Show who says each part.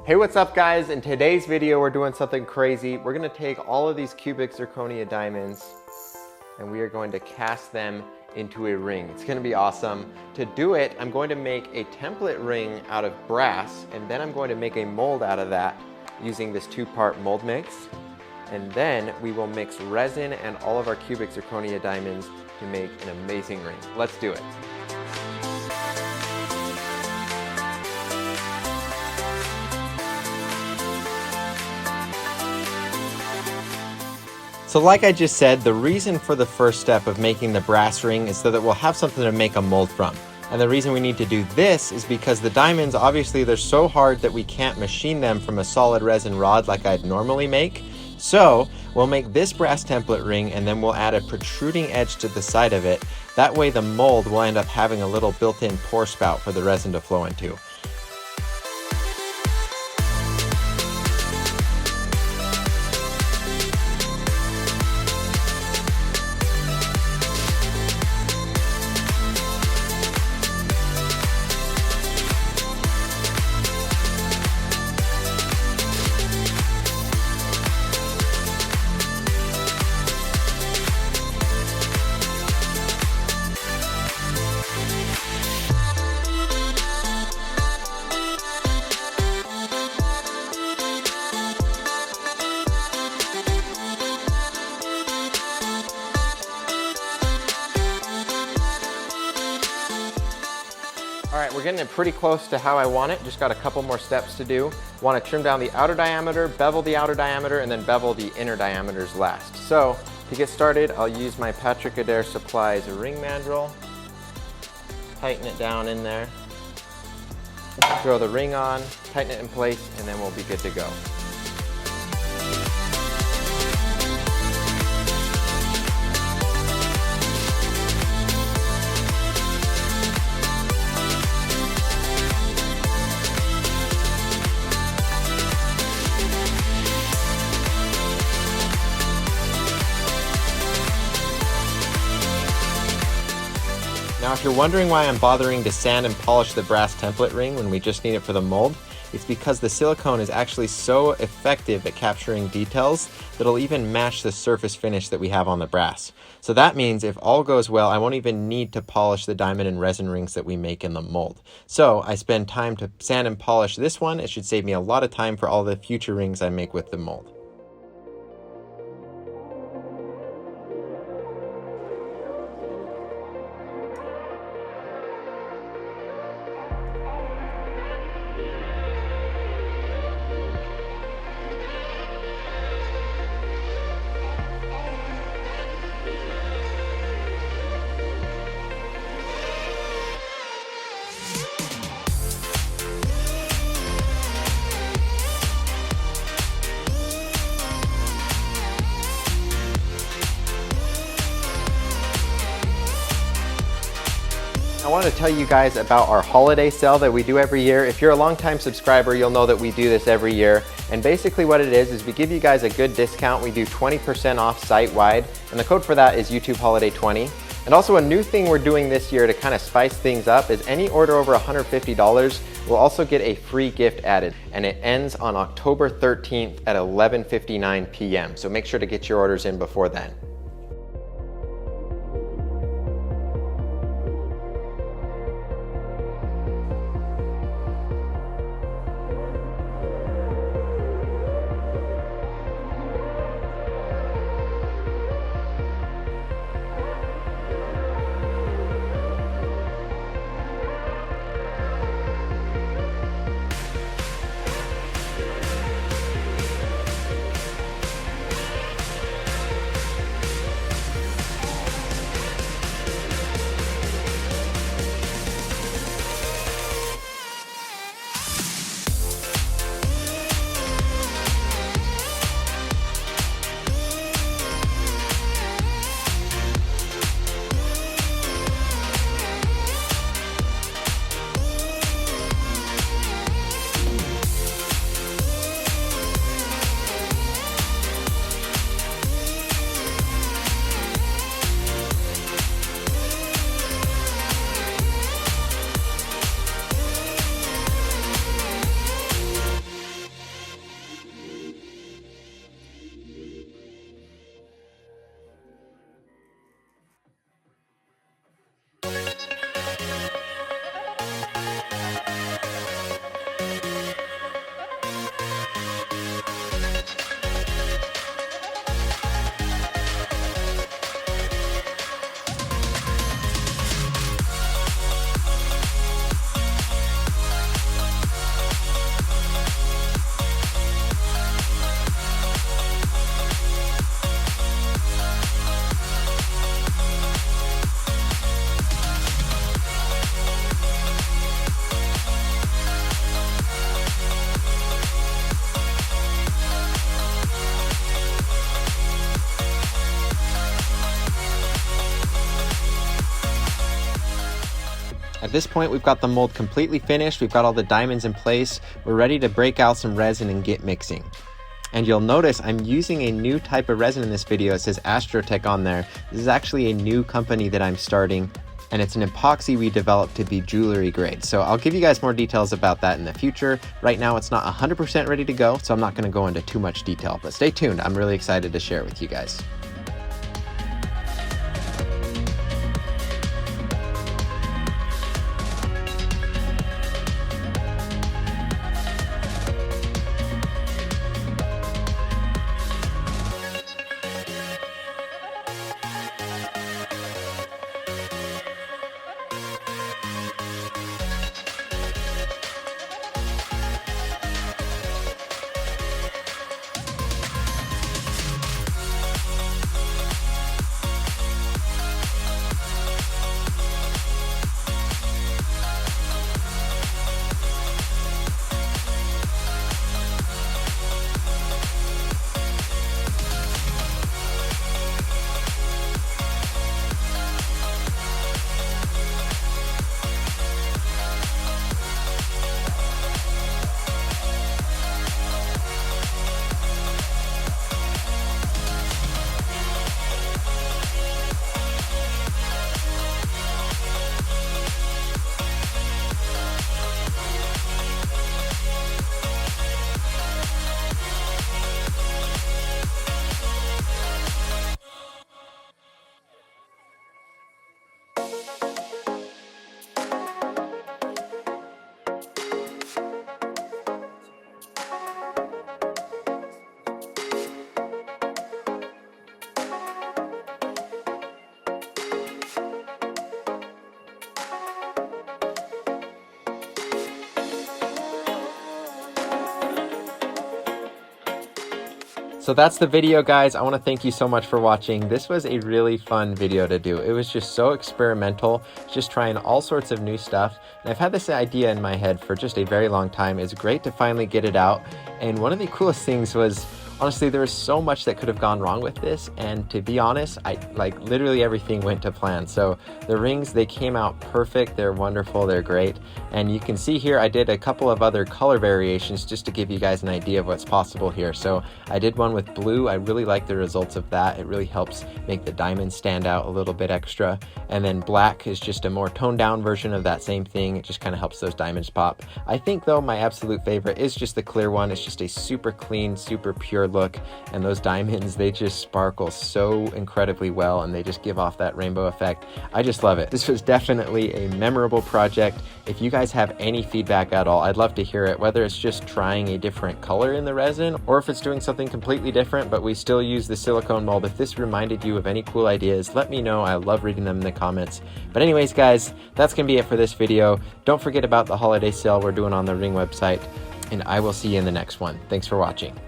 Speaker 1: Hey, what's up guys? In today's video, we're doing something crazy. We're gonna take all of these cubic zirconia diamonds and we are going to cast them into a ring. It's gonna be awesome. To do it, I'm going to make a template ring out of brass, and then I'm going to make a mold out of that using this two-part mold mix. And then we will mix resin and all of our cubic zirconia diamonds to make an amazing ring. Let's do it. So like I just said, the reason for the first step of making the brass ring is so that we'll have something to make a mold from. And the reason we need to do this is because the diamonds, obviously they're so hard that we can't machine them from a solid resin rod like I'd normally make. So we'll make this brass template ring and then we'll add a protruding edge to the side of it. That way the mold will end up having a little built-in pour spout for the resin to flow into. All right, we're getting it pretty close to how I want it. Just got a couple more steps to do. Want to trim down the outer diameter, bevel the outer diameter, and then bevel the inner diameters last. So to get started, I'll use my Patrick Adair Supplies ring mandrel. Tighten it down in there. Throw the ring on, tighten it in place, and then we'll be good to go. Now if you're wondering why I'm bothering to sand and polish the brass template ring when we just need it for the mold, it's because the silicone is actually so effective at capturing details that it'll even match the surface finish that we have on the brass. So that means if all goes well, I won't even need to polish the diamond and resin rings that we make in the mold. So I spend time to sand and polish this one. It should save me a lot of time for all the future rings I make with the mold. I wanted to tell you guys about our holiday sale that we do every year. If you're a longtime subscriber, you'll know that we do this every year. And basically what it is we give you guys a good discount. We do 20% off site-wide, and the code for that is YouTube Holiday 20. And also a new thing we're doing this year to kind of spice things up is any order over $150 will also get a free gift added. And it ends on October 13th at 11:59 p.m. So make sure to get your orders in before then. this point, we've got the mold completely finished. We've got all the diamonds in place. We're ready to break out some resin and get mixing. And you'll notice I'm using a new type of resin in this video. It says Astrotech on there. This is actually a new company that I'm starting, and it's an epoxy we developed to be jewelry grade. So I'll give you guys more details about that in the future. Right now it's not 100% ready to go, so I'm not gonna go into too much detail, but stay tuned. I'm really excited to share it with you guys. So that's the video, guys. I want to thank you so much for watching. This was a really fun video to do. It was just so experimental, just trying all sorts of new stuff. And I've had this idea in my head for just a very long time. It's great to finally get it out. And one of the coolest things was, honestly, there was so much that could have gone wrong with this, and to be honest, literally everything went to plan. So the rings, they came out perfect. They're wonderful, they're great. And you can see here I did a couple of other color variations just to give you guys an idea of what's possible here. So I did one with blue. I really like the results of that. It really helps make the diamonds stand out a little bit extra. And then black is just a more toned down version of that same thing. It just kind of helps those diamonds pop. I think though my absolute favorite is just the clear one. It's just a super clean, super pure look, and those diamonds, they just sparkle so incredibly well, and they just give off that rainbow effect. I just love it. This was definitely a memorable project. If you guys have any feedback at all, I'd love to hear it, whether it's just trying a different color in the resin or if it's doing something completely different but we still use the silicone mold. If this reminded you of any cool ideas, let me know. I love reading them in the comments. But anyways, guys, that's gonna be it for this video. Don't forget about the holiday sale we're doing on the Ring website, and I will see you in the next one. Thanks for watching.